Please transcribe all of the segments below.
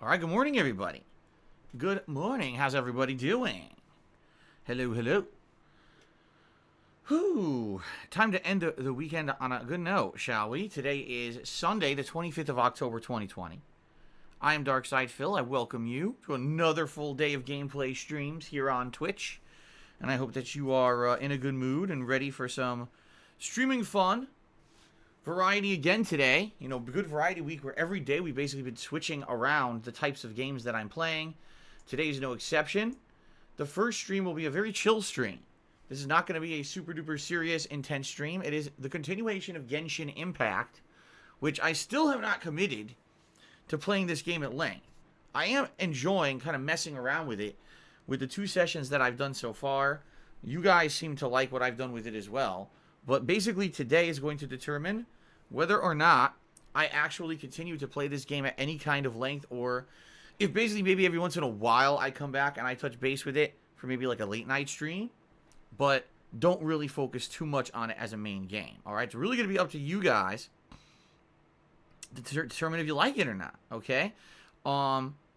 All right, good morning, everybody. Good morning. How's everybody doing? Hello, hello. Whew. Time to end the weekend on a good note, shall we? Today is Sunday, the 25th of October, 2020. I am Darkside Phil. I welcome you to another full day of gameplay streams here on Twitch. And I hope that you are in a good mood and ready for some streaming fun. Variety again today. You know, good variety week where every day we've basically been switching around the types of games that I'm playing. Today's no exception. The first stream will be a very chill stream. This is not going to be a super duper serious, intense stream. It is the continuation of Genshin Impact, which I still have not committed to playing this game at length. I am enjoying kind of messing around with it with the 2 sessions that I've done so far. You guys seem to like what I've done with it as well. But basically today is going to determine whether or not I actually continue to play this game at any kind of length, or if basically maybe every once in a while I come back and I touch base with it for maybe like a late night stream, but don't really focus too much on it as a main game. All right, it's really going to be up to you guys to determine if you like it or not. Okay.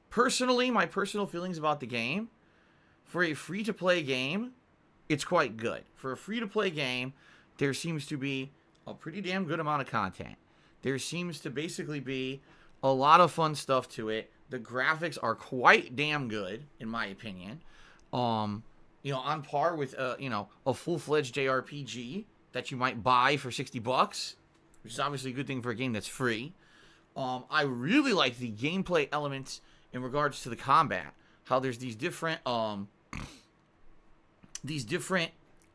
Personally, my personal feelings about the game, for a free-to-play game, it's quite good. For a free-to-play game, there seems to be a pretty damn good amount of content. There seems to basically be a lot of fun stuff to it. The graphics are quite damn good, in my opinion. On par with a full-fledged JRPG that you might buy for $60, which is obviously a good thing for a game that's free. I really like the gameplay elements in regards to the combat. How there's these different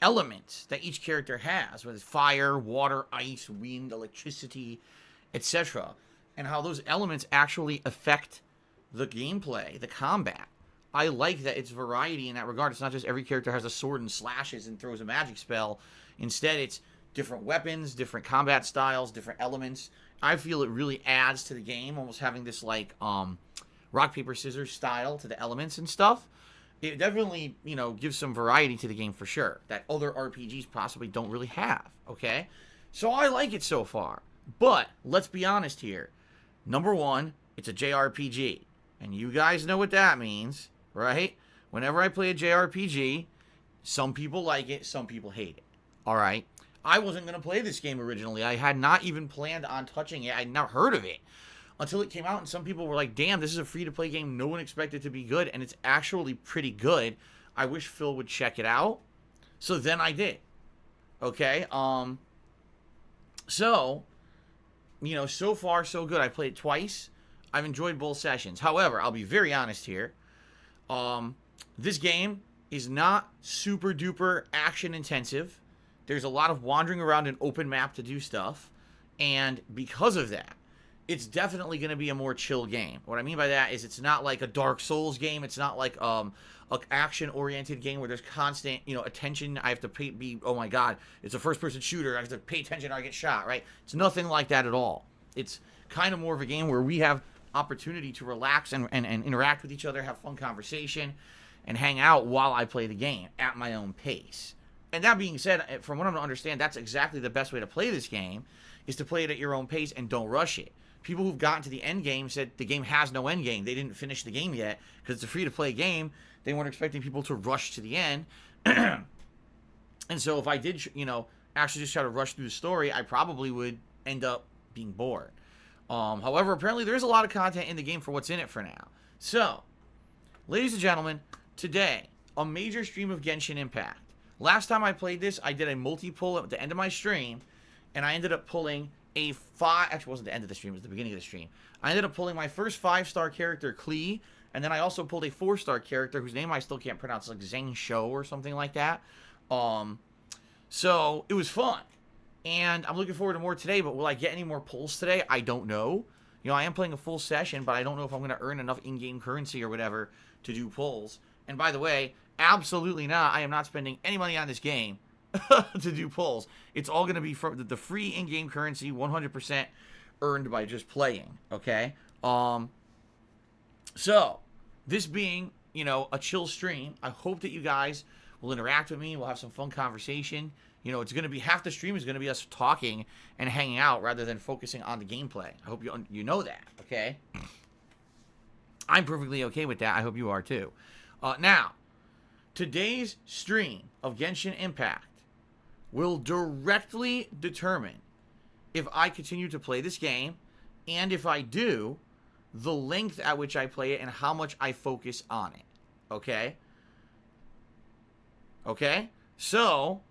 elements that each character has, whether it's fire, water, ice, wind, electricity, etc. And how those elements actually affect the gameplay, the combat. I like that it's variety in that regard. It's not just every character has a sword and slashes and throws a magic spell. Instead, it's different weapons, different combat styles, different elements. I feel it really adds to the game, almost having this like rock, paper, scissors style to the elements and stuff. It definitely, gives some variety to the game for sure that other RPGs possibly don't really have, okay? So I like it so far. But let's be honest here. Number one, it's a JRPG. And you guys know what that means, right? Whenever I play a JRPG, some people like it, some people hate it. All right? I wasn't going to play this game originally. I had not even planned on touching it. I'd never heard of it until it came out, and some people were like, damn, this is a free-to-play game. No one expected it to be good, and it's actually pretty good. I wish Phil would check it out. So then I did. Okay? So far, so good. I played it twice. I've enjoyed both sessions. However, I'll be very honest here. This game is not super-duper action-intensive. There's a lot of wandering around an open map to do stuff, and because of that, it's definitely going to be a more chill game. What I mean by that is it's not like a Dark Souls game. It's not like an action-oriented game where there's constant, attention. I have to oh my god, it's a first-person shooter. I have to pay attention or I get shot, right? It's nothing like that at all. It's kind of more of a game where we have opportunity to relax and interact with each other, have fun conversation, and hang out while I play the game at my own pace. And that being said, from what I'm to understand, that's exactly the best way to play this game, is to play it at your own pace and don't rush it. People who've gotten to the end game said the game has no end game. They didn't finish the game yet because it's a free-to-play game. They weren't expecting people to rush to the end. And so if I did, actually just try to rush through the story, I probably would end up being bored. However, apparently there is a lot of content in the game for what's in it for now. So, ladies and gentlemen, today, a major stream of Genshin Impact. Last time I played this, I did a multi-pull at the end of my stream, and I ended up pulling actually it wasn't the end of the stream, it was the beginning of the stream. I ended up pulling my first 5-star character, Klee, and then I also pulled a 4-star character whose name I still can't pronounce, like Zhang Shou or something like that. So it was fun, and I'm looking forward to more today, but will I get any more pulls today? I don't know. I am playing a full session, but I don't know if I'm going to earn enough in-game currency or whatever to do pulls. And by the way, absolutely not. I am not spending any money on this game to do pulls. It's all going to be from the free in-game currency, 100% earned by just playing, okay? So, this being, a chill stream, I hope that you guys will interact with me. We'll have some fun conversation. It's going to be, half the stream is going to be us talking and hanging out rather than focusing on the gameplay. I hope you know that, okay? I'm perfectly okay with that. I hope you are too. Now, today's stream of Genshin Impact will directly determine if I continue to play this game, and if I do, the length at which I play it and how much I focus on it. Okay? Okay? So,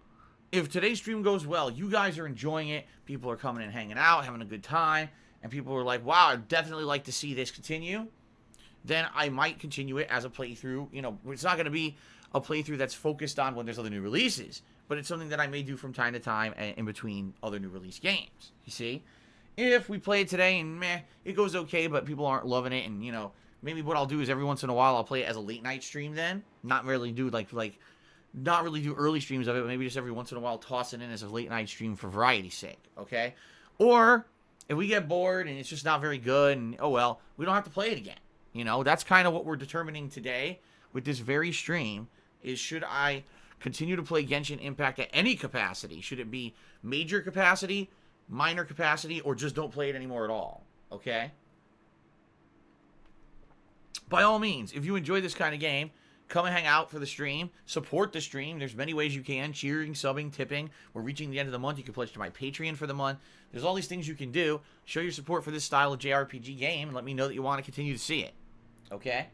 if today's stream goes well, you guys are enjoying it, people are coming and hanging out, having a good time, and people are like, wow, I'd definitely like to see this continue, then I might continue it as a playthrough. You know, it's not going to be a playthrough that's focused on when there's other new releases, but it's something that I may do from time to time in between other new release games. You see? If we play it today and meh, it goes okay, but people aren't loving it, and, you know, maybe what I'll do is every once in a while I'll play it as a late night stream then. Not really do not really do early streams of it, but maybe just every once in a while toss it in as a late night stream for variety's sake, okay? Or if we get bored and it's just not very good and, oh well, we don't have to play it again. You know, that's kind of what we're determining today with this very stream, is should I continue to play Genshin Impact at any capacity? Should it be major capacity, minor capacity, or just don't play it anymore at all, okay? By all means, if you enjoy this kind of game, come and hang out for the stream. Support the stream. There's many ways you can. Cheering, subbing, tipping. We're reaching the end of the month. You can pledge to my Patreon for the month. There's all these things you can do. Show your support for this style of JRPG game and let me know that you want to continue to see it. Okay?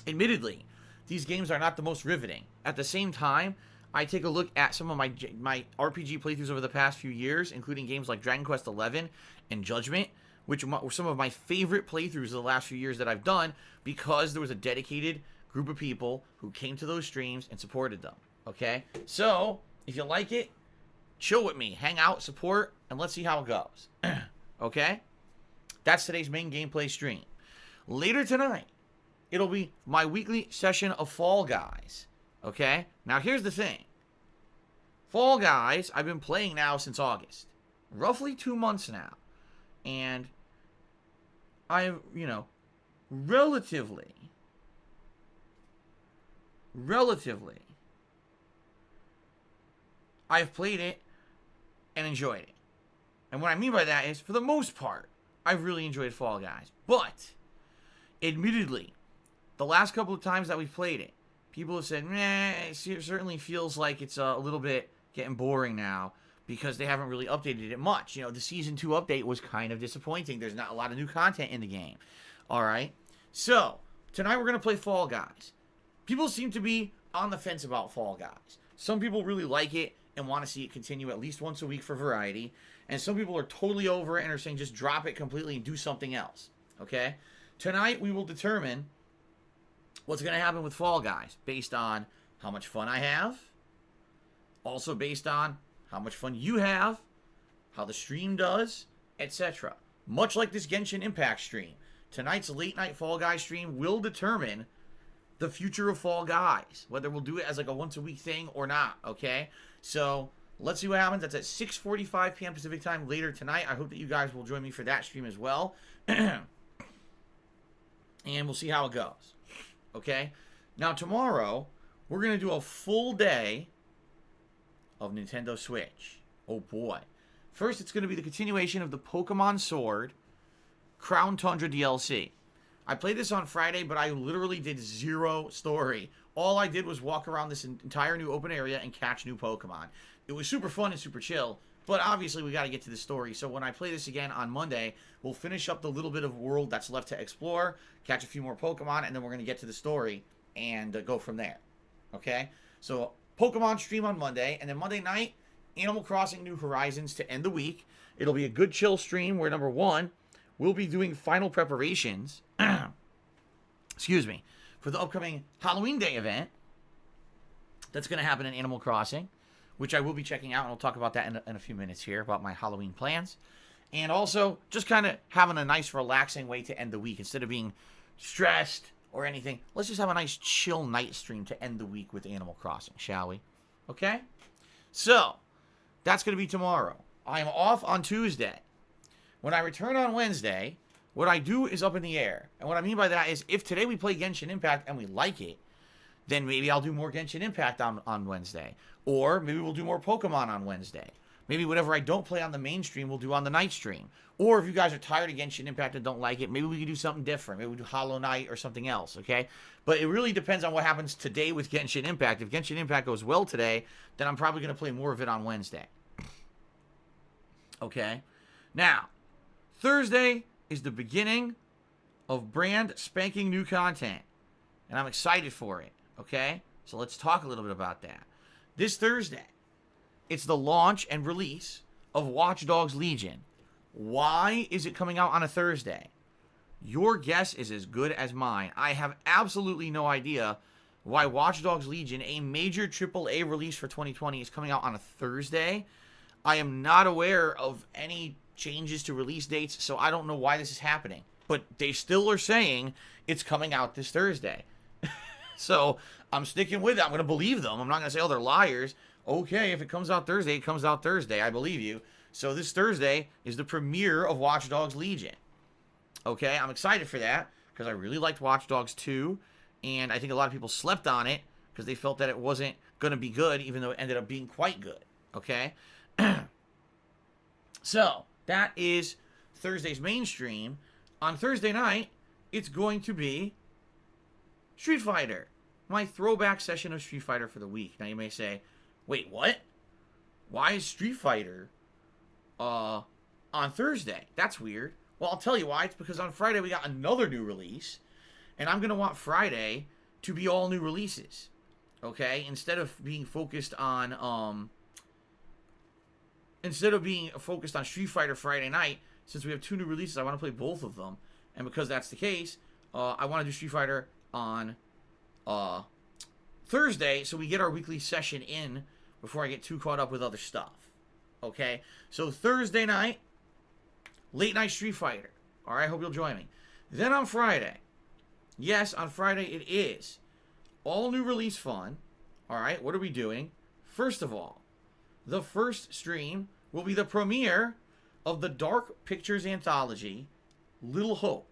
Admittedly, these games are not the most riveting. At the same time, I take a look at some of my RPG playthroughs over the past few years, including games like Dragon Quest XI and Judgment, which were some of my favorite playthroughs of the last few years that I've done, because there was a dedicated group of people who came to those streams and supported them. Okay? So, if you like it, chill with me, hang out, support, and let's see how it goes. Okay? That's today's main gameplay stream. Later tonight, it'll be my weekly session of Fall Guys. Okay? Now, here's the thing. Fall Guys, I've been playing now since August. Roughly 2 months now. And I've, you know, relatively, I've played it and enjoyed it. And what I mean by that is, for the most part, I've really enjoyed Fall Guys. But, admittedly, the last couple of times that we've played it, people have said, meh, it certainly feels like it's a little bit getting boring now, because they haven't really updated it much. You know, the Season 2 update was kind of disappointing. There's not a lot of new content in the game. Alright? So, tonight we're going to play Fall Guys. People seem to be on the fence about Fall Guys. Some people really like it and want to see it continue at least once a week for variety. And some people are totally over it and are saying just drop it completely and do something else. Okay? Tonight we will determine what's going to happen with Fall Guys based on how much fun I have. Also based on how much fun you have, how the stream does, etc. Much like this Genshin Impact stream, tonight's late night Fall Guys stream will determine the future of Fall Guys, whether we'll do it as like a once a week thing or not, okay? So, let's see what happens. That's at 6:45 p.m. Pacific time later tonight. I hope that you guys will join me for that stream as well. And we'll see how it goes, okay? Now, tomorrow, we're going to do a full day of Nintendo Switch. Oh boy. First, it's going to be the continuation of the Pokemon Sword Crown Tundra DLC. I played this on Friday, but I literally did zero story. All I did was walk around this entire new open area and catch new Pokemon. It was super fun and super chill, but obviously we got to get to the story. So when I play this again on Monday, we'll finish up the little bit of world that's left to explore, catch a few more Pokemon, and then we're going to get to the story and go from there. Okay? So Pokemon stream on Monday, and then Monday night, Animal Crossing New Horizons to end the week. It'll be a good chill stream where, number one, we'll be doing final preparations, excuse me, for the upcoming Halloween Day event that's going to happen in Animal Crossing, which I will be checking out, and I'll talk about that in a few minutes here, about my Halloween plans. And also, just kind of having a nice, relaxing way to end the week. Instead of being stressed or anything, let's just have a nice, chill night stream to end the week with Animal Crossing, shall we? Okay? So, that's going to be tomorrow. I am off on Tuesday. When I return on Wednesday, what I do is up in the air. And what I mean by that is, if today we play Genshin Impact and we like it, then maybe I'll do more Genshin Impact on Wednesday. Or maybe we'll do more Pokemon on Wednesday. Maybe whatever I don't play on the main stream, we'll do on the night stream. Or if you guys are tired of Genshin Impact and don't like it, maybe we can do something different. Maybe we do Hollow Knight or something else, okay? But it really depends on what happens today with Genshin Impact. If Genshin Impact goes well today, then I'm probably going to play more of it on Wednesday. Okay? Now, Thursday is the beginning of brand spanking new content. And I'm excited for it, okay? So let's talk a little bit about that. This Thursday, it's the launch and release of Watch Dogs Legion. Why is it coming out on a Thursday? Your guess is as good as mine. I have absolutely no idea why Watch Dogs Legion, a major AAA release for 2020, is coming out on a Thursday. I am not aware of any changes to release dates, so I don't know why this is happening. But they still are saying it's coming out this Thursday. So I'm sticking with it. I'm going to believe them. I'm not going to say, oh, they're liars. Okay, if it comes out Thursday, it comes out Thursday. I believe you. So this Thursday is the premiere of Watch Dogs Legion. Okay, I'm excited for that because I really liked Watch Dogs 2. And I think a lot of people slept on it because they felt that it wasn't going to be good, even though it ended up being quite good. Okay? So that is Thursday's mainstream. On Thursday night, it's going to be Street Fighter. My throwback session of Street Fighter for the week. Now you may say, wait, what? Why is Street Fighter on Thursday? That's weird. Well, I'll tell you why. It's because on Friday we got another new release. And I'm going to want Friday to be all new releases. Okay? Instead of being focused on Street Fighter Friday night, since we have two new releases, I want to play both of them. And because that's the case, I want to do Street Fighter on Thursday, so we get our weekly session in before I get too caught up with other stuff. Okay? So Thursday night, late night Street Fighter. Alright, hope you'll join me. Then on Friday, yes, on Friday it is all new release fun. Alright, what are we doing? First of all, the first stream will be the premiere of the Dark Pictures anthology, Little Hope.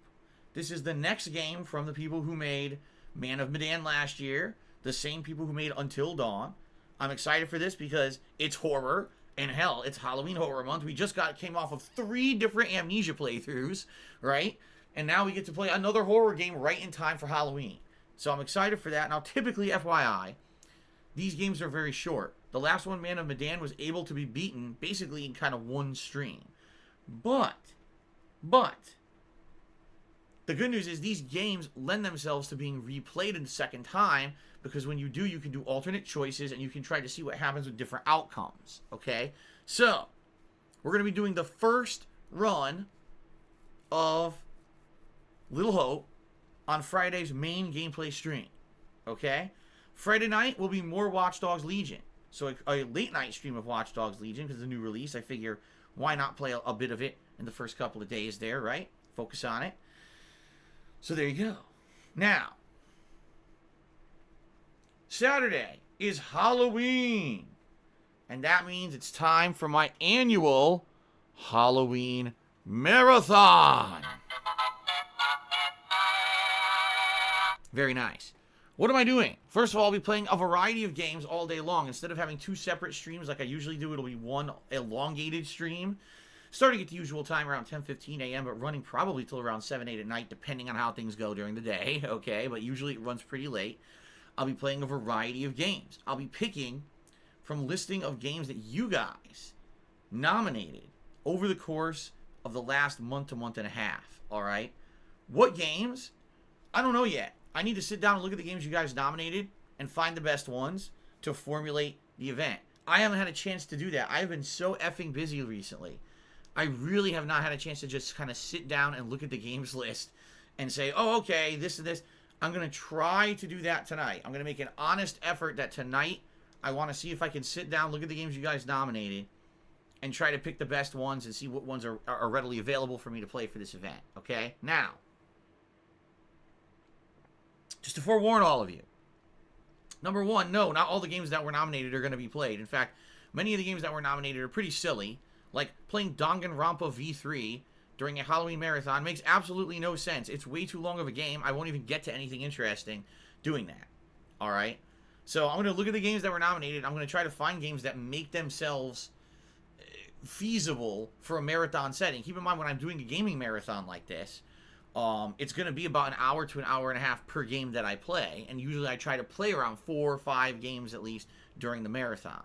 This is the next game from the people who made Man of Medan last year, the same people who made Until Dawn. I'm excited for this because it's horror, and hell, it's Halloween Horror Month. We just came off of 3 different Amnesia playthroughs, right? And now we get to play another horror game right in time for Halloween. So I'm excited for that. Now, typically, FYI, these games are very short. The last one, Man of Medan, was able to be beaten basically in kind of one stream. But, the good news is these games lend themselves to being replayed a second time because when you do, you can do alternate choices and you can try to see what happens with different outcomes, okay? So, we're going to be doing the first run of Little Hope on Friday's main gameplay stream, okay? Friday night will be more Watch Dogs Legion. So a late night stream of Watch Dogs Legion because it's a new release. I figure why not play a bit of it in the first couple of days there, right? Focus on it. So there you go. Now, Saturday is Halloween. And that means it's time for my annual Halloween marathon. Very nice. What am I doing? First of all, I'll be playing a variety of games all day long. Instead of having 2 separate streams like I usually do, it'll be one elongated stream. Starting at the usual time around 10:15 a.m., but running probably till around 7, 8 at night, depending on how things go during the day, okay? But usually it runs pretty late. I'll be playing a variety of games. I'll be picking from listing of games that you guys nominated over the course of the last month to month and a half, all right? What games? I don't know yet. I need to sit down and look at the games you guys nominated and find the best ones to formulate the event. I haven't had a chance to do that. I've been so effing busy recently. I really have not had a chance to just kind of sit down and look at the games list and say, oh, okay, this and this. I'm going to try to do that tonight. I'm going to make an honest effort that tonight I want to see if I can sit down, look at the games you guys nominated, and try to pick the best ones and see what ones are readily available for me to play for this event, okay? Now, just to forewarn all of you, number one, no, not all the games that were nominated are going to be played. In fact, many of the games that were nominated are pretty silly. Like, playing Danganronpa V3 during a Halloween marathon makes absolutely no sense. It's way too long of a game. I won't even get to anything interesting doing that. Alright? So, I'm going to look at the games that were nominated. I'm going to try to find games that make themselves feasible for a marathon setting. Keep in mind, when I'm doing a gaming marathon like this, it's going to be about an hour to an hour and a half per game that I play, and usually I try to play around 4 or 5 games at least during the marathon.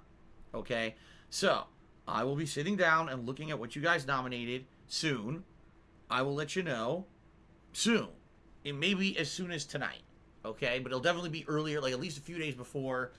Okay, so I will be sitting down and looking at what you guys nominated soon. I will let you know soon. It may be as soon as tonight, okay? But it'll definitely be earlier, like at least a few days before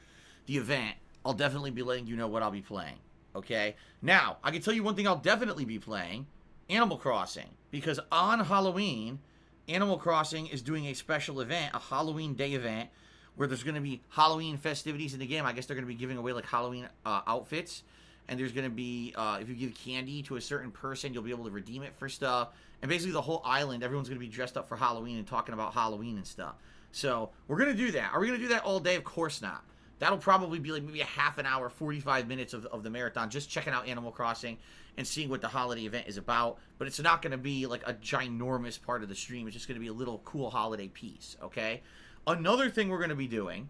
the event. I'll definitely be letting you know what I'll be playing, okay? Now, I can tell you one thing I'll definitely be playing, Animal Crossing. Because on Halloween, Animal Crossing is doing a special event, a Halloween Day event, where there's going to be Halloween festivities in the game. I guess they're going to be giving away like Halloween outfits. And there's going to be, if you give candy to a certain person, you'll be able to redeem it for stuff. And basically the whole island, everyone's going to be dressed up for Halloween and talking about Halloween and stuff. So we're going to do that. Are we going to do that all day? Of course not. That'll probably be like maybe a half an hour, 45 minutes of the marathon, just checking out Animal Crossing and seeing what the holiday event is about. But it's not going to be like a ginormous part of the stream. It's just going to be a little cool holiday piece, okay? Another thing we're going to be doing,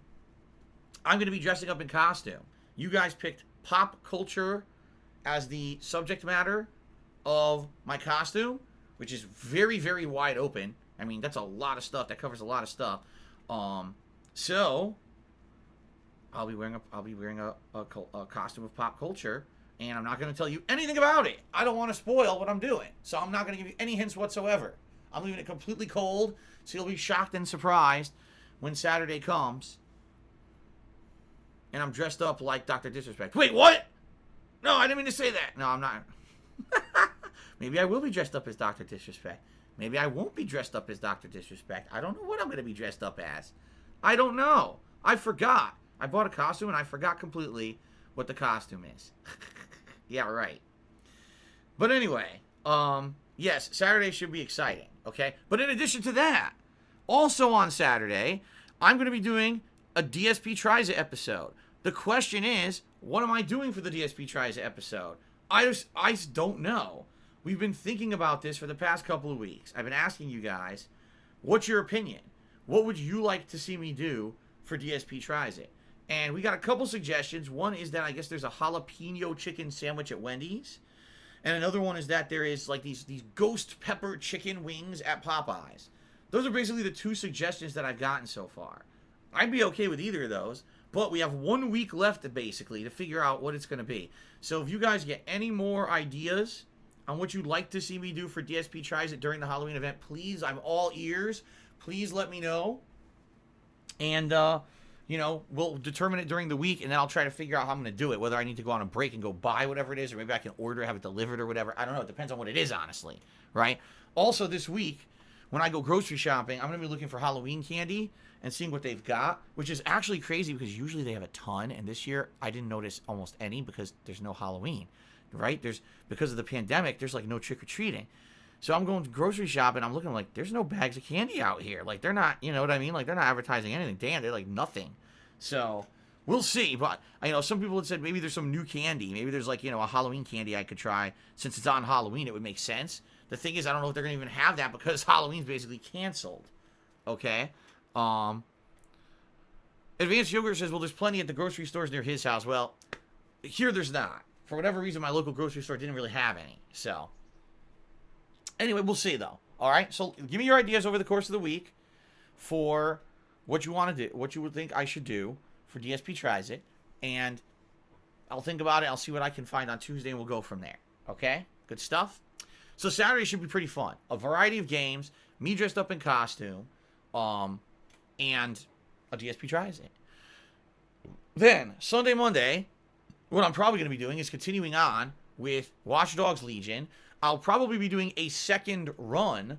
I'm going to be dressing up in costume. You guys picked pop culture as the subject matter of my costume, which is very, very wide open. I mean, that's a lot of stuff. That covers a lot of stuff. So I'll be wearing a costume of pop culture, and I'm not going to tell you anything about it. I don't want to spoil what I'm doing, so I'm not going to give you any hints whatsoever. I'm leaving it completely cold, so you'll be shocked and surprised when Saturday comes and I'm dressed up like Dr. Disrespect. Wait, what? No, I didn't mean to say that. No, I'm not. Maybe I will be dressed up as Dr. Disrespect. Maybe I won't be dressed up as Dr. Disrespect. I don't know what I'm going to be dressed up as. I don't know. I forgot. I bought a costume and I forgot completely what the costume is. Yeah, right. But anyway, yes, Saturday should be exciting, okay? But in addition to that, also on Saturday, I'm going to be doing a DSP Tries It episode. The question is, what am I doing for the DSP Tries It episode? I just don't know. We've been thinking about this for the past couple of weeks. I've been asking you guys, what's your opinion? What would you like to see me do for DSP Tries It? And we got a couple suggestions. One is that I guess there's a jalapeno chicken sandwich at Wendy's. And another one is that there is like these ghost pepper chicken wings at Popeyes. Those are basically the two suggestions that I've gotten so far. I'd be okay with either of those, but we have 1 week left basically to figure out what it's going to be. So if you guys get any more ideas on what you'd like to see me do for DSP Tries It during the Halloween event, please, I'm all ears. Please let me know. And, you know, we'll determine it during the week, and then I'll try to figure out how I'm going to do it, whether I need to go on a break and go buy whatever it is, or maybe I can order, have it delivered or whatever. I don't know. It depends on what it is, honestly, right? Also, this week, when I go grocery shopping, I'm going to be looking for Halloween candy and seeing what they've got, which is actually crazy because usually they have a ton, and this year I didn't notice almost any because there's no Halloween, right? Because of the pandemic, there's like no trick-or-treating. So I'm going grocery shopping, I'm looking like, there's no bags of candy out here. Like, they're not, you know what I mean? Like, they're not advertising anything. Damn, they're like nothing. So, we'll see. But, you know, some people had said maybe there's some new candy. Maybe there's like, you know, a Halloween candy I could try. Since it's on Halloween, it would make sense. The thing is, I don't know if they're going to even have that because Halloween's basically canceled. Okay? Advanced Yogurt says, well, there's plenty at the grocery stores near his house. Well, here there's not. For whatever reason, my local grocery store didn't really have any. So, anyway, we'll see, though. All right? So, give me your ideas over the course of the week for what you want to do, what you would think I should do for DSP Tries It. And I'll think about it. I'll see what I can find on Tuesday, and we'll go from there. Okay? Good stuff? So, Saturday should be pretty fun. A variety of games, me dressed up in costume, and a DSP Tries It. Then, Sunday, Monday, what I'm probably going to be doing is continuing on with Watch Dogs Legion. I'll probably be doing a second run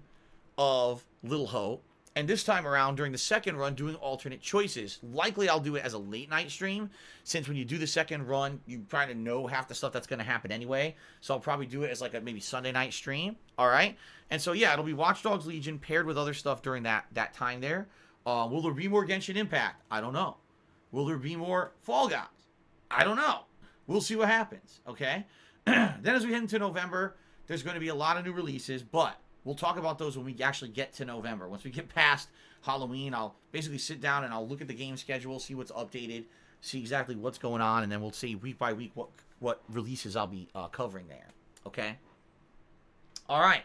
of Little Hope. And this time around, during the second run, doing alternate choices. Likely I'll do it as a late night stream, since when you do the second run, you kind of know half the stuff that's going to happen anyway. So I'll probably do it as like a maybe Sunday night stream. All right? And so, yeah, it'll be Watch Dogs Legion paired with other stuff during that time there. Will there be more Genshin Impact? I don't know. Will there be more Fall Guys? I don't know. We'll see what happens, okay? Then as we head into November, there's going to be a lot of new releases, but we'll talk about those when we actually get to November. Once we get past Halloween, I'll basically sit down and I'll look at the game schedule, see what's updated see exactly what's going on, and then we'll see week by week what releases I'll be covering there. Okay? All right.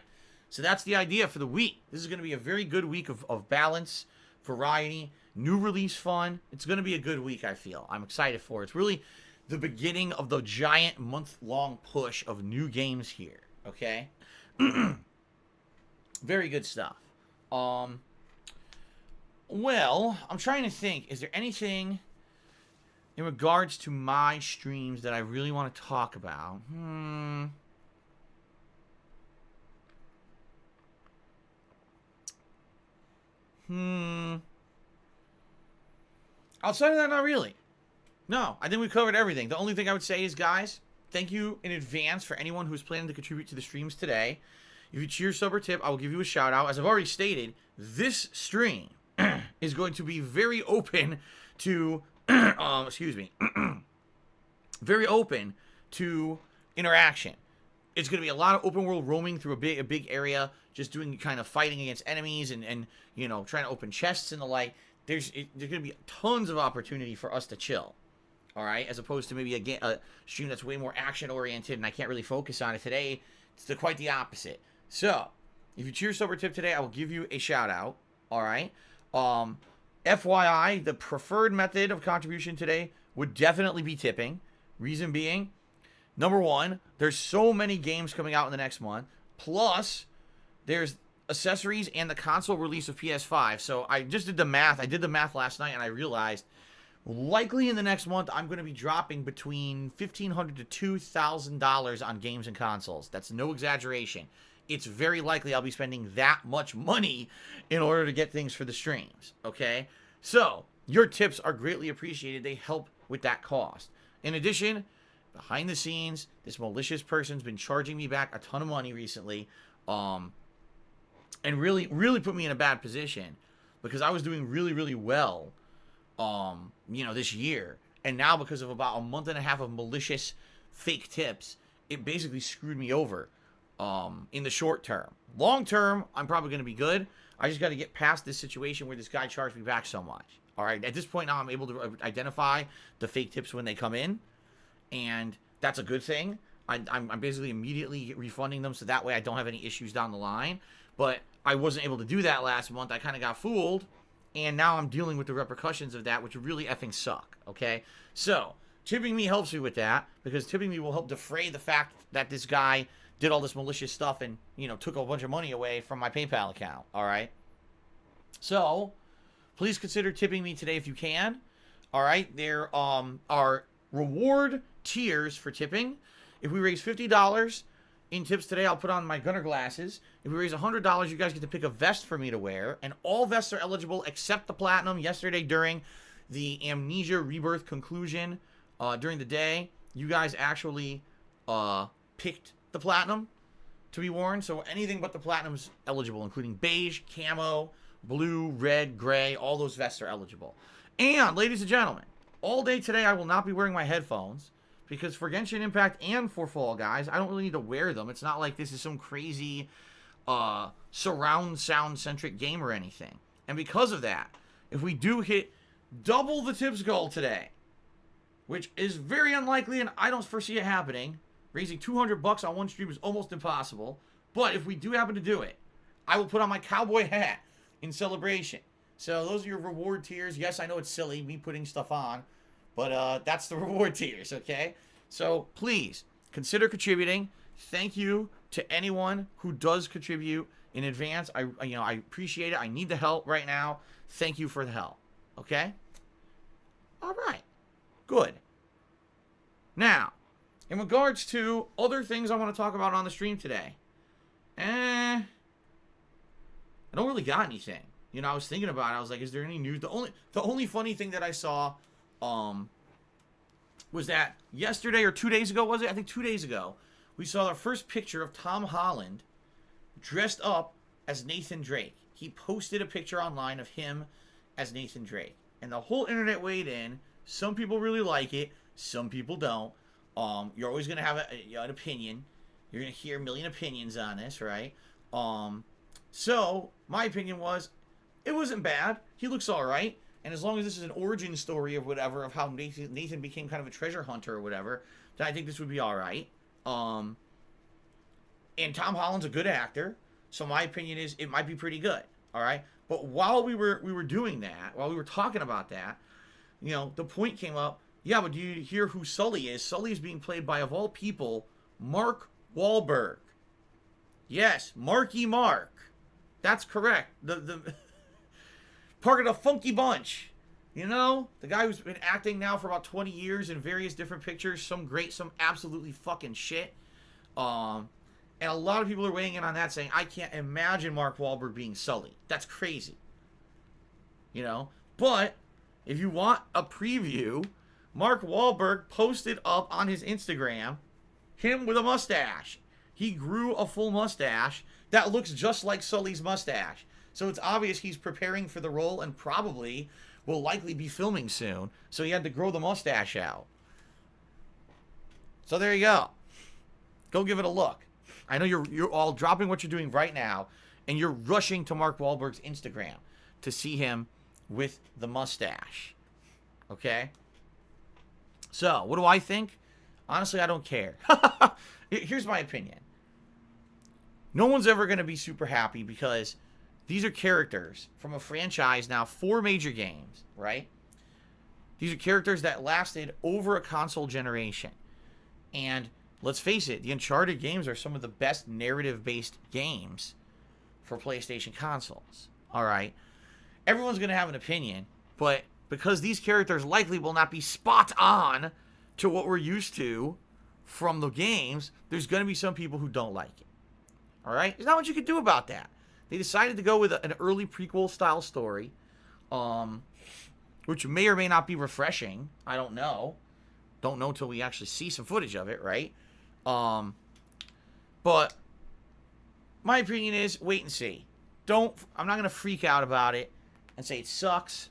So that's the idea for the week. This is going to be a very good week of balance, variety, new release fun. It's going to be a good week, I feel. I'm excited for it. It's really the beginning of the giant month-long push of new games here. Okay? Very good stuff. Well, I'm trying to think. Is there anything in regards to my streams that I really want to talk about? Outside of that, not really. No, I think we covered everything. The only thing I would say is, guys, thank you in advance for anyone who's planning to contribute to the streams today. If you cheer, sub, or tip, I will give you a shout out. As I've already stated, this stream is going to be very open to, very open to interaction. It's going to be a lot of open world roaming through a big area, just doing kind of fighting against enemies and you know, trying to open chests and the like. There's going to be tons of opportunity for us to chill. All right, as opposed to maybe a stream that's way more action oriented and I can't really focus on it today. It's quite the opposite. So, if you cheer, sub, or tip today, I will give you a shout out. All right. FYI, the preferred method of contribution today would definitely be tipping. Reason being, number one, there's so many games coming out in the next month. Plus, there's accessories and the console release of PS5. So I just did the math. I did the math last night and I realized likely in the next month I'm going to be dropping between $1,500 to $2,000 on games and consoles. That's no exaggeration. It's very likely I'll be spending that much money in order to get things for the streams. Okay? So, your tips are greatly appreciated. They help with that cost. In addition, behind the scenes, this malicious person's been charging me back a ton of money recently. And really put me in a bad position because I was doing really well, you know, this year. And now because of about a month and a half of malicious fake tips, it basically screwed me over, in the short term. Long term, I'm probably going to be good. I just got to get past this situation where this guy charged me back so much. All right. At this point now, I'm able to identify the fake tips when they come in. And that's a good thing. I'm basically immediately refunding them so that way I don't have any issues down the line. But I wasn't able to do that last month. I kind of got fooled. And now I'm dealing with the repercussions of that, which really effing suck. Okay? So, tipping me helps me with that. Because tipping me will help defray the fact that this guy did all this malicious stuff and, you know, took a bunch of money away from my PayPal account. Alright? So, please consider tipping me today if you can. Alright? There are reward tiers for tipping. If we raise $50 in tips today, I'll put on my gunner glasses. If we raise $100, you guys get to pick a vest for me to wear. And all vests are eligible except the platinum. Yesterday during the Amnesia Rebirth conclusion, during the day, you guys actually picked the platinum to be worn. So anything but the platinum's eligible, including beige, camo, blue, red, gray. All those vests are eligible. And, ladies and gentlemen, all day today I will not be wearing my headphones. Because for Genshin Impact and for Fall Guys, I don't really need to wear them. It's not like this is some crazy surround sound-centric game or anything. And because of that, if we do hit double the tips goal today, which is very unlikely and I don't foresee it happening, raising $200 on one stream is almost impossible. But if we do happen to do it, I will put on my cowboy hat in celebration. So those are your reward tiers. Yes, I know it's silly, me putting stuff on. But that's the reward tiers, okay? So please consider contributing. Thank you to anyone who does contribute in advance. I appreciate it. I need the help right now. Thank you for the help, okay? All right, good. Now, in regards to other things I want to talk about on the stream today, I don't really got anything. You know, I was thinking about it. I was like, is there any news? The only funny thing that I saw was that yesterday or 2 days ago, was it? I think 2 days ago, we saw the first picture of Tom Holland dressed up as Nathan Drake. He posted a picture online of him as Nathan Drake. And the whole internet weighed in. Some people really like it. Some people don't. You're always going to have an opinion. You're going to hear a million opinions on this, right? So, my opinion was, it wasn't bad. He looks all right. And as long as this is an origin story of whatever, of how Nathan became kind of a treasure hunter or whatever, then I think this would be all right. And Tom Holland's a good actor, so my opinion is it might be pretty good. All right. But while we were doing that, while we were talking about that, you know, the point came up. Yeah, but do you hear who Sully is? Sully is being played by, of all people, Mark Wahlberg. Yes, Marky Mark. That's correct. The part of the Funky Bunch. You know, the guy who's been acting now for about 20 years in various different pictures. Some great, some absolutely fucking shit. And a lot of people are weighing in on that, saying, I can't imagine Mark Wahlberg being Sully. That's crazy. You know? But if you want a preview, Mark Wahlberg posted up on his Instagram him with a mustache. He grew a full mustache that looks just like Sully's mustache. So it's obvious he's preparing for the role and probably will likely be filming soon. So he had to grow the mustache out. So there you go. Go give it a look. I know you're all dropping what you're doing right now, and you're rushing to Mark Wahlberg's Instagram to see him with the mustache. Okay? So, what do I think? Honestly, I don't care. Here's my opinion. No one's ever going to be super happy because these are characters from a franchise now, 4 major games, right? These are characters that lasted over a console generation. And let's face it, the Uncharted games are some of the best narrative-based games for PlayStation consoles. All right? Everyone's going to have an opinion, but because these characters likely will not be spot on to what we're used to from the games, there's going to be some people who don't like it. All right? There's not much you can do about that. They decided to go with an early prequel-style story, which may or may not be refreshing. I don't know. Don't know until we actually see some footage of it, right? But my opinion is wait and see. I'm not going to freak out about it and say it sucks.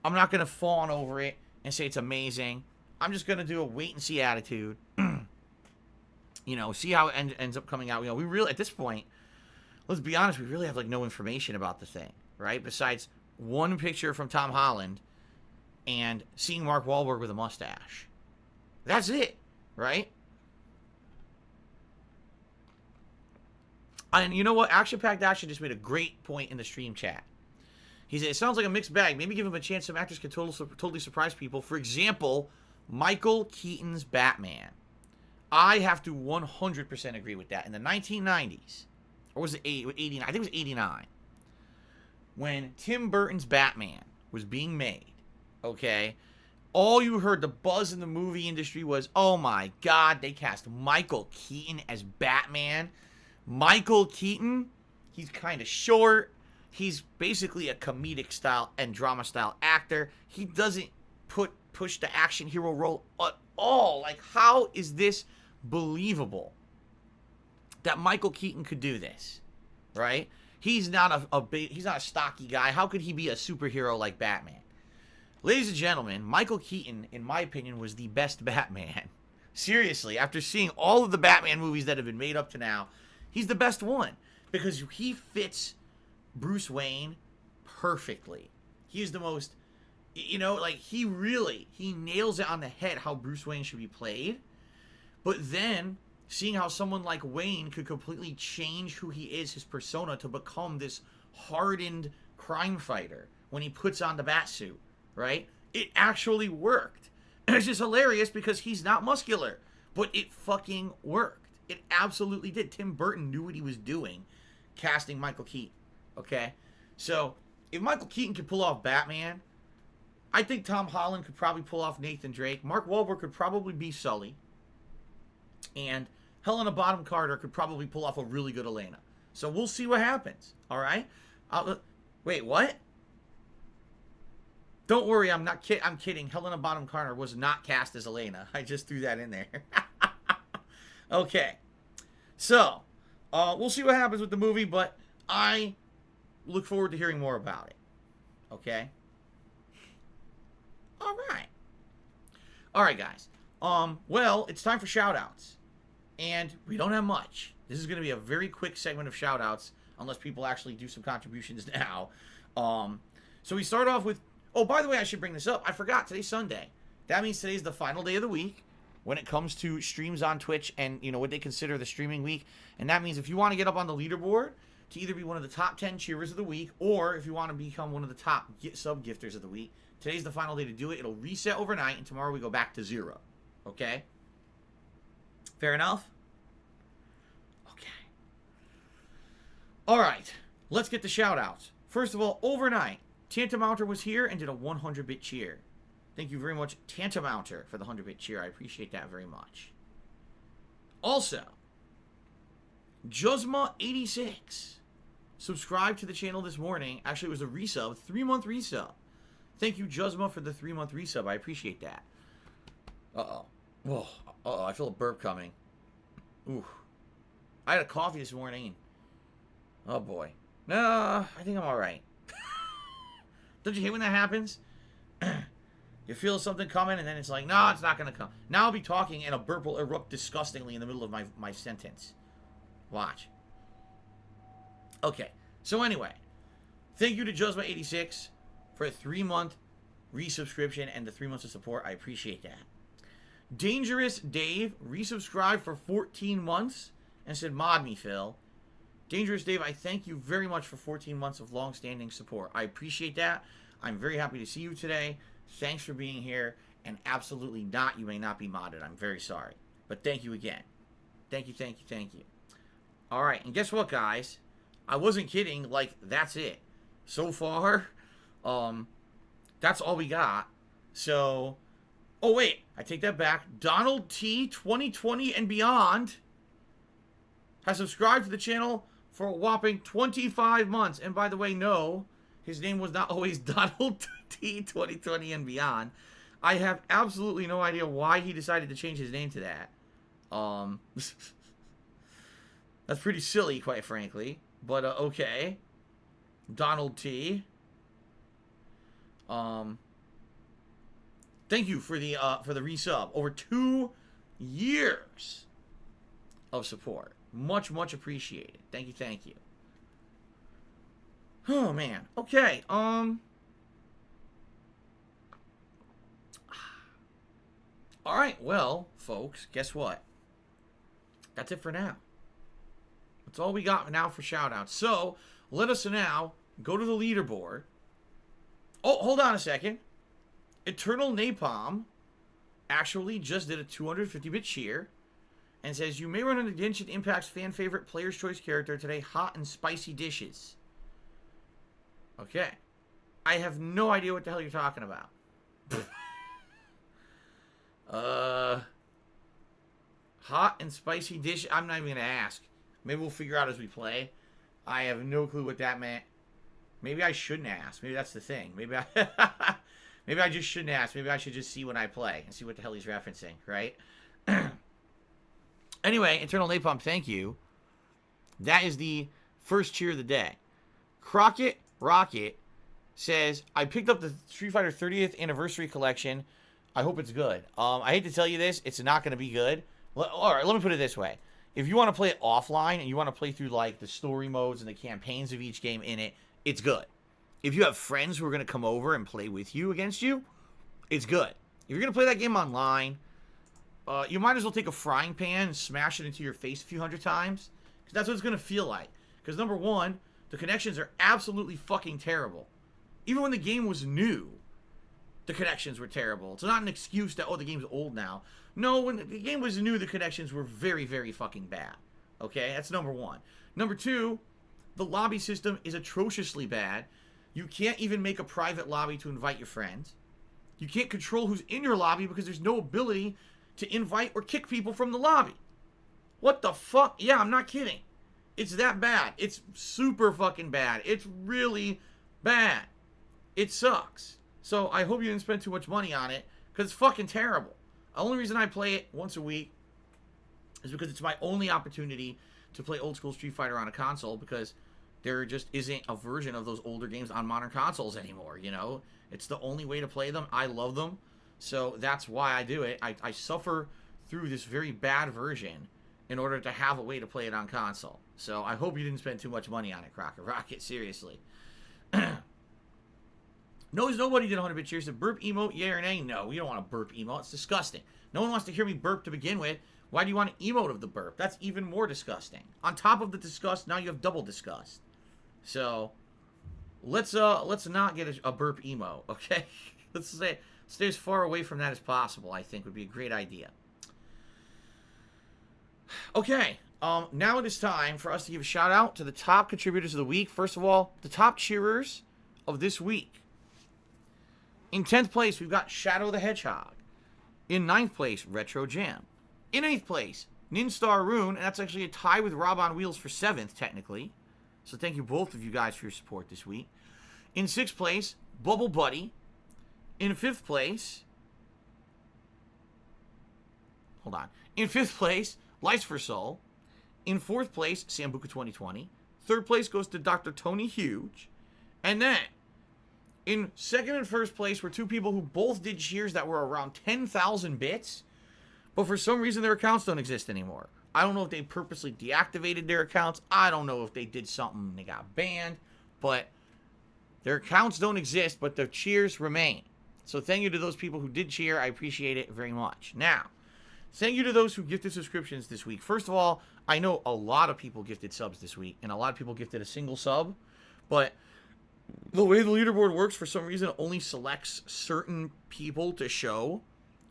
I'm not going to fawn over it and say it's amazing. I'm just going to do a wait and see attitude. You know, see how it ends up coming out. You know, we really, at this point, let's be honest, we really have, like, no information about the thing, right? Besides one picture from Tom Holland and seeing Mark Wahlberg with a mustache. That's it, right? And you know what? Action Packed Action just made a great point in the stream chat. He said, it sounds like a mixed bag. Maybe give him a chance. Some actors can totally surprise people. For example, Michael Keaton's Batman. I have to 100% agree with that. In the 1990s, or was it 89? I think it was 89. When Tim Burton's Batman was being made, okay, all you heard, the buzz in the movie industry was, oh my God, they cast Michael Keaton as Batman. Michael Keaton, he's kind of short. He's basically a comedic style and drama style actor. He doesn't push the action hero role at all. Like, how is this believable that Michael Keaton could do this, right? He's not he's not a stocky guy. How could he be a superhero like Batman? Ladies and gentlemen, Michael Keaton, in my opinion, was the best Batman. Seriously, after seeing all of the Batman movies that have been made up to now, he's the best one because he fits Bruce Wayne perfectly. He's the most, you know, like he nails it on the head how Bruce Wayne should be played. But then seeing how someone like Wayne could completely change who he is, his persona, to become this hardened crime fighter when he puts on the bat suit, right? It actually worked. And it's just hilarious because he's not muscular, but it fucking worked. It absolutely did. Tim Burton knew what he was doing casting Michael Keaton, okay? So if Michael Keaton could pull off Batman, I think Tom Holland could probably pull off Nathan Drake. Mark Wahlberg could probably be Sully. And Helena Bonham Carter could probably pull off a really good Elena. So we'll see what happens, all right? Wait, what? Don't worry, I'm kidding. Helena Bonham Carter was not cast as Elena. I just threw that in there. Okay. So, we'll see what happens with the movie, but I look forward to hearing more about it. Okay? All right. All right, guys. Well, it's time for shout-outs. And we don't have much. This is going to be a very quick segment of shout-outs, unless people actually do some contributions now. So we start off with Oh, by the way, I should bring this up. I forgot. Today's Sunday. That means today's the final day of the week when it comes to streams on Twitch and, you know, what they consider the streaming week. And that means if you want to get up on the leaderboard to either be one of the top 10 cheerers of the week or if you want to become one of the top sub-gifters of the week, today's the final day to do it. It'll reset overnight, and tomorrow we go back to 0. Okay? Fair enough? Okay. All right. Let's get the shout-outs. First of all, overnight, Tantamounter was here and did a 100-bit cheer. Thank you very much, Tantamounter, for the 100-bit cheer. I appreciate that very much. Also, Juzma86 subscribed to the channel this morning. Actually, it was a resub, 3-month resub. Thank you, Juzma, for the 3-month resub. I appreciate that. Uh-oh. Oh, uh-oh, I feel a burp coming. Ooh. I had a coffee this morning. Oh, boy. No, I think I'm all right. Don't you hate when that happens? You feel something coming, and then it's like, no, it's not going to come. Now I'll be talking, and a burp will erupt disgustingly in the middle of my sentence. Watch. Okay. So anyway, thank you to Juzma86 for a 3-month resubscription and the 3 months of support. I appreciate that. Dangerous Dave resubscribed for 14 months and said, mod me, Phil. Dangerous Dave, I thank you very much for 14 months of long-standing support. I appreciate that. I'm very happy to see you today. Thanks for being here. And absolutely not, you may not be modded. I'm very sorry. But thank you again. Thank you, thank you, thank you. All right, and guess what, guys? I wasn't kidding. Like, that's it. So far, that's all we got. So, oh, wait. I take that back. Donald T. 2020 and beyond has subscribed to the channel for a whopping 25 months. And by the way, no, his name was not always Donald T 2020 and beyond. I have absolutely no idea why he decided to change his name to that. That's pretty silly, quite frankly. But okay, Donald T. Thank you for the resub. Over 2 years of support. Much, much appreciated. Thank you, thank you. Oh, man. Okay, all right, well, folks, guess what? That's it for now. That's all we got now for shout-outs. So, let us now go to the leaderboard. Oh, hold on a second. Eternal Napalm actually just did a 250-bit cheer and says, you may run into Genshin Impact's fan-favorite Player's Choice character today, hot and spicy dishes. Okay. I have no idea what the hell you're talking about. Hot and spicy dish. I'm not even going to ask. Maybe we'll figure out as we play. I have no clue what that meant. Maybe I shouldn't ask. Maybe that's the thing. Maybe I just shouldn't ask. Maybe I should just see when I play and see what the hell he's referencing, right? Anyway, Eternal Napalm, thank you. That is the first cheer of the day. Crockett Rocket says, I picked up the Street Fighter 30th Anniversary Collection. I hope it's good. I hate to tell you this. It's not going to be good. All right, let me put it this way. If you want to play it offline and you want to play through, like, the story modes and the campaigns of each game in it, it's good. If you have friends who are going to come over and play with you against you, it's good. If you're going to play that game online, you might as well take a frying pan and smash it into your face a few hundred times. Because that's what it's going to feel like. Because, number one, the connections are absolutely fucking terrible. Even when the game was new, the connections were terrible. It's not an excuse that, oh, the game's old now. No, when the game was new, the connections were very, very fucking bad. Okay? That's number one. Number two, the lobby system is atrociously bad. You can't even make a private lobby to invite your friends. You can't control who's in your lobby because there's no ability to invite or kick people from the lobby. What the fuck? Yeah, I'm not kidding. It's that bad. It's super fucking bad. It's really bad. It sucks. So I hope you didn't spend too much money on it because it's fucking terrible. The only reason I play it once a week is because it's my only opportunity to play old school Street Fighter on a console because there just isn't a version of those older games on modern consoles anymore, you know? It's the only way to play them. I love them. So that's why I do it. I suffer through this very bad version in order to have a way to play it on console. So I hope you didn't spend too much money on it, Crocker Rocket. Seriously. Nobody did 100-bit cheers. Said burp emote, yay or nay? No, we don't want a burp emote. It's disgusting. No one wants to hear me burp to begin with. Why do you want an emote of the burp? That's even more disgusting. On top of the disgust, now you have double disgust. So, let's not get a burp emote, okay? Let's stay as far away from that as possible, I think would be a great idea. Okay, now it is time for us to give a shout out to the top contributors of the week. First of all, the top cheerers of this week. In 10th place, we've got Shadow the Hedgehog. In 9th place, Retro Jam. In 8th place, Ninstar Rune, and that's actually a tie with Rob on Wheels for 7th, technically. So thank you both of you guys for your support this week. In 6th place, Bubble Buddy. In 5th place, In 5th place, Lights for Soul. In 4th place, Sambuca 2020. 3rd place goes to Dr. Tony Huge. And then, in 2nd and 1st place were two people who both did cheers that were around 10,000 bits, but for some reason their accounts don't exist anymore. I don't know if they purposely deactivated their accounts. I don't know if they did something and they got banned, but their accounts don't exist, but their cheers remain. So thank you to those people who did cheer. I appreciate it very much. Now, thank you to those who gifted subscriptions this week. First of all, I know a lot of people gifted subs this week, and a lot of people gifted a single sub, but the way the leaderboard works, for some reason, it only selects certain people to show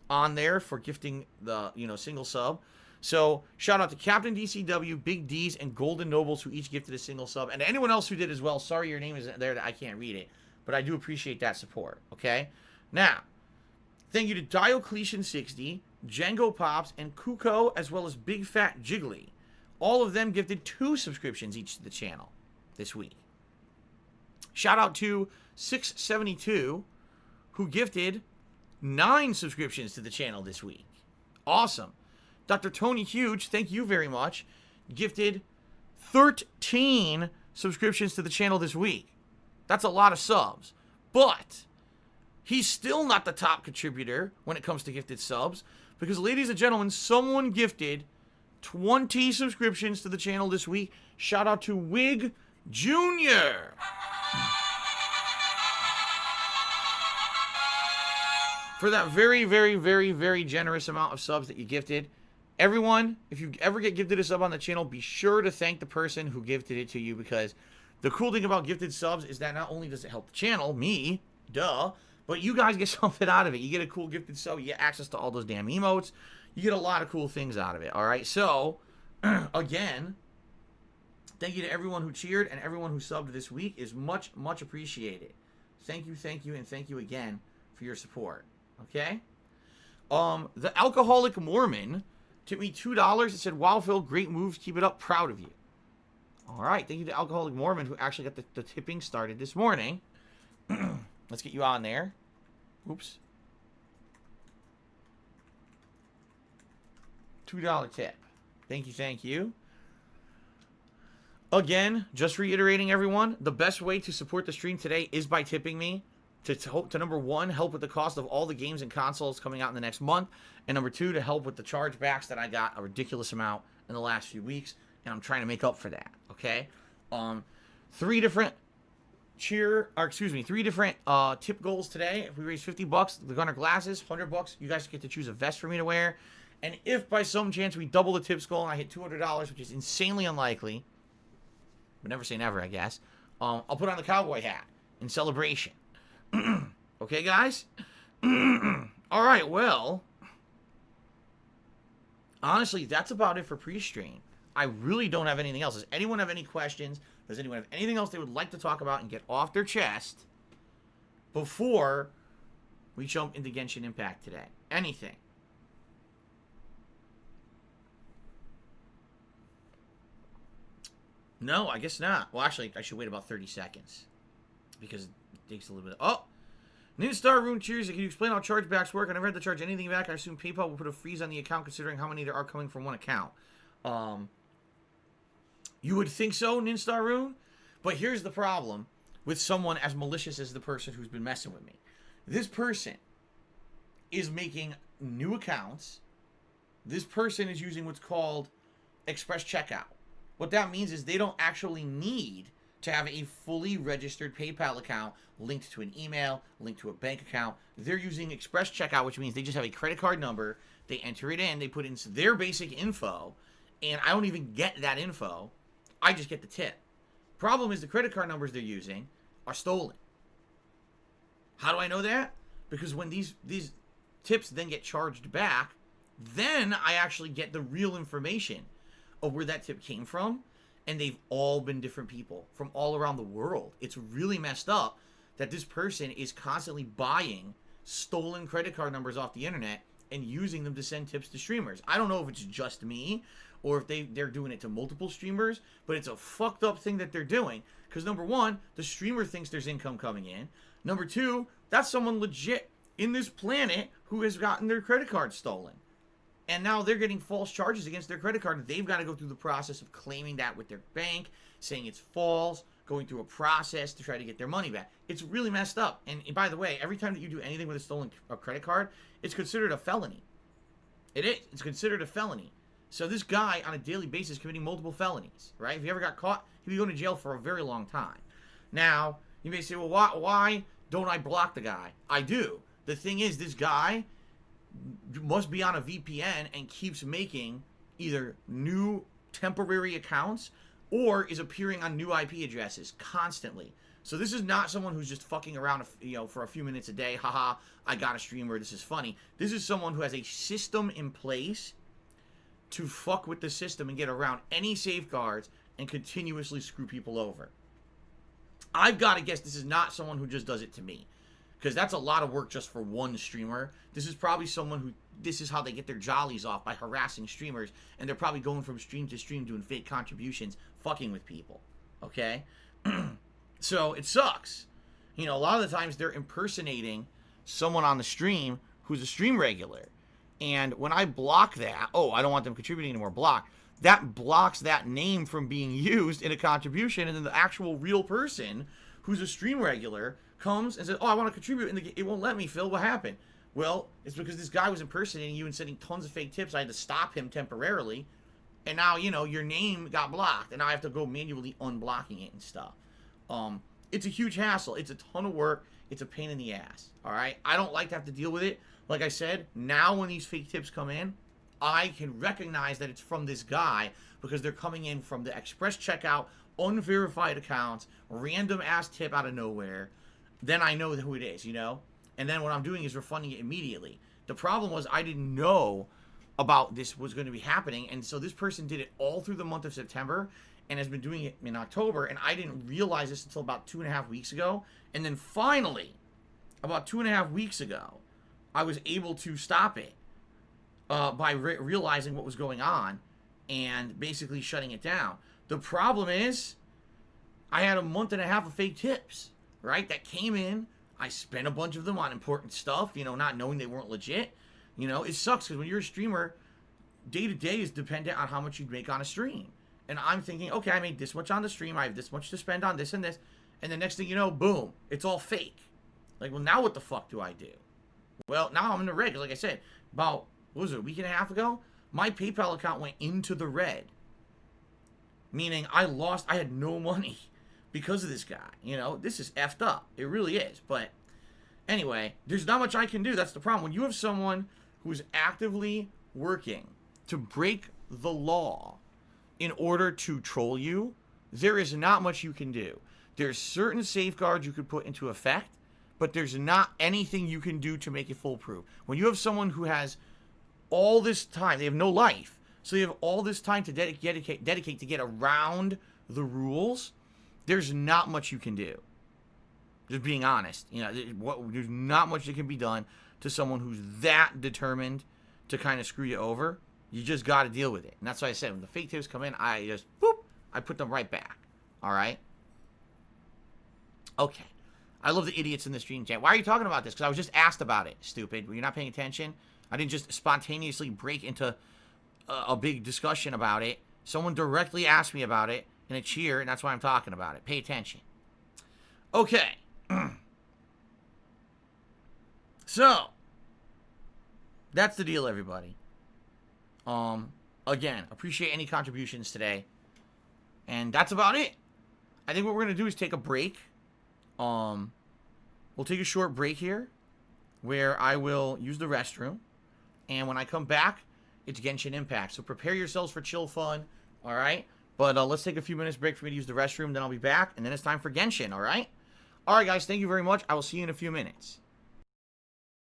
on there for gifting the, single sub. So, shout out to Captain DCW, Big D's, and Golden Nobles who each gifted a single sub. And anyone else who did as well. Sorry your name isn't there, that I can't read it. But I do appreciate that support, okay? Now, thank you to Diocletian60, Django Pops, and Kuko, as well as Big Fat Jiggly. All of them gifted 2 subscriptions each to the channel this week. Shout out to 672, who gifted 9 subscriptions to the channel this week. Awesome. Dr. Tony Huge, thank you very much, gifted 13 subscriptions to the channel this week. That's a lot of subs. But he's still not the top contributor when it comes to gifted subs, because, ladies and gentlemen, someone gifted 20 subscriptions to the channel this week. Shout out to Wig Jr. For that very, very, very, very generous amount of subs that you gifted. Everyone, if you ever get gifted a sub on the channel, be sure to thank the person who gifted it to you, because the cool thing about gifted subs is that not only does it help the channel, me, duh, but you guys get something out of it. You get a cool gifted sub, you get access to all those damn emotes, you get a lot of cool things out of it, alright? So, again, thank you to everyone who cheered and everyone who subbed this week is much, much appreciated. Thank you, and thank you again for your support. Okay? The Alcoholic Mormon tipped me $2. It said, wow, Phil, great moves. Keep it up. Proud of you. All right. Thank you to Alcoholic Mormon, who actually got the tipping started this morning. Let's get you on there. Oops. $2 tip. Thank you. Again, just reiterating, everyone, the best way to support the stream today is by tipping me. To number 1, help with the cost of all the games and consoles coming out in the next month. And number 2, to help with the chargebacks that I got a ridiculous amount in the last few weeks. And I'm trying to make up for that, okay? 3 different tip goals today. If we raise $50, the Gunner glasses, $100, you guys get to choose a vest for me to wear. And if by some chance we double the tips goal and I hit $200, which is insanely unlikely, but never say never, I guess, I'll put on the cowboy hat in celebration. Okay, guys? Alright, well, honestly, that's about it for pre-stream. I really don't have anything else. Does anyone have any questions? Does anyone have anything else they would like to talk about and get off their chest before we jump into Genshin Impact today? Anything? No, I guess not. Well, actually, I should wait about 30 seconds. Because it takes a little bit. Oh! Ninstar Rune cheers. Can you explain how chargebacks work? I never had to charge anything back. I assume PayPal will put a freeze on the account considering how many there are coming from one account. You would think so, Ninstar Rune? But here's the problem with someone as malicious as the person who's been messing with me. This person is making new accounts. This person is using what's called Express Checkout. What that means is they don't actually need to have a fully registered PayPal account linked to an email, linked to a bank account. They're using Express Checkout, which means they just have a credit card number. They enter it in, they put in their basic info, and I don't even get that info. I just get the tip. Problem is the credit card numbers they're using are stolen. How do I know that? Because when these tips then get charged back, then I actually get the real information of where that tip came from, and they've all been different people from all around the world. It's really messed up that this person is constantly buying stolen credit card numbers off the internet and using them to send tips to streamers. I don't know if it's just me or if they're doing it to multiple streamers, but it's a fucked up thing that they're doing. Because number one, the streamer thinks there's income coming in. Number two, that's someone legit in this planet who has gotten their credit card stolen. And now they're getting false charges against their credit card. They've got to go through the process of claiming that with their bank, saying it's false, going through a process to try to get their money back. It's really messed up. And by the way, every time that you do anything with a stolen credit card, it's considered a felony. It is. It's considered a felony. So this guy, on a daily basis, committing multiple felonies, right? If he ever got caught, he'd be going to jail for a very long time. Now, you may say, well, why don't I block the guy? I do. The thing is, this guy must be on a VPN and keeps making either new temporary accounts or is appearing on new IP addresses constantly. So this is not someone who's just fucking around, for a few minutes a day. Haha, I got a streamer. This is funny. This is someone who has a system in place to fuck with the system and get around any safeguards and continuously screw people over. I've got to guess this is not someone who just does it to me, because that's a lot of work just for one streamer. This is probably someone who, this is how they get their jollies off, by harassing streamers, and they're probably going from stream to stream doing fake contributions, fucking with people, okay? So it sucks. A lot of the times they're impersonating someone on the stream who's a stream regular. And when I block that, I don't want them contributing anymore, block, that blocks that name from being used in a contribution, and then the actual real person who's a stream regular comes and says, I want to contribute, and it won't let me, Phil. What happened? Well, it's because this guy was impersonating you and sending tons of fake tips. I had to stop him temporarily, and now, your name got blocked, and now I have to go manually unblocking it and stuff. It's a huge hassle. It's a ton of work. It's a pain in the ass, all right? I don't like to have to deal with it. Like I said, now when these fake tips come in, I can recognize that it's from this guy because they're coming in from the Express Checkout, unverified accounts, random ass tip out of nowhere. Then I know who it is, And then what I'm doing is refunding it immediately. The problem was I didn't know about this was going to be happening, and so this person did it all through the month of September and has been doing it in October, and I didn't realize this until about 2.5 weeks ago. And then finally, about 2.5 weeks ago, I was able to stop it by realizing what was going on and basically shutting it down. The problem is I had a month and a half of fake tips, right, that came in. I spent a bunch of them on important stuff, not knowing they weren't legit. It sucks because when you're a streamer, day to day is dependent on how much you make on a stream. And I'm thinking, okay, I made this much on the stream. I have this much to spend on this and this. And the next thing you know, boom, it's all fake. Like, well, now what the fuck do I do? Well, now I'm in the red. Like I said, about, what was it, a week and a half ago? My PayPal account went into the red. Meaning I had no money because of this guy. This is effed up. It really is. But anyway, there's not much I can do. That's the problem. When you have someone who's actively working to break the law in order to troll you, there is not much you can do. There's certain safeguards you could put into effect, but there's not anything you can do to make it foolproof. When you have someone who has all this time, they have no life, so they have all this time to dedicate to get around the rules, there's not much you can do. Just being honest. There's not much that can be done to someone who's that determined to kind of screw you over. You just got to deal with it. And that's why I said, when the fake tips come in, I just, I put them right back. All right? Okay. I love the idiots in the stream chat. Why are you talking about this? Because I was just asked about it, stupid. Were you not paying attention? I didn't just spontaneously break into a big discussion about it. Someone directly asked me about it in a cheer, and that's why I'm talking about it. Pay attention. Okay. So, that's the deal, everybody. Again, appreciate any contributions today. And that's about it. I think what we're going to do is take a break. We'll take a short break here where I will use the restroom. And when I come back, it's Genshin Impact. So prepare yourselves for chill fun, all right? But let's take a few minutes break for me to use the restroom. Then I'll be back, and then it's time for Genshin, all right? All right, guys, thank you very much. I will see you in a few minutes.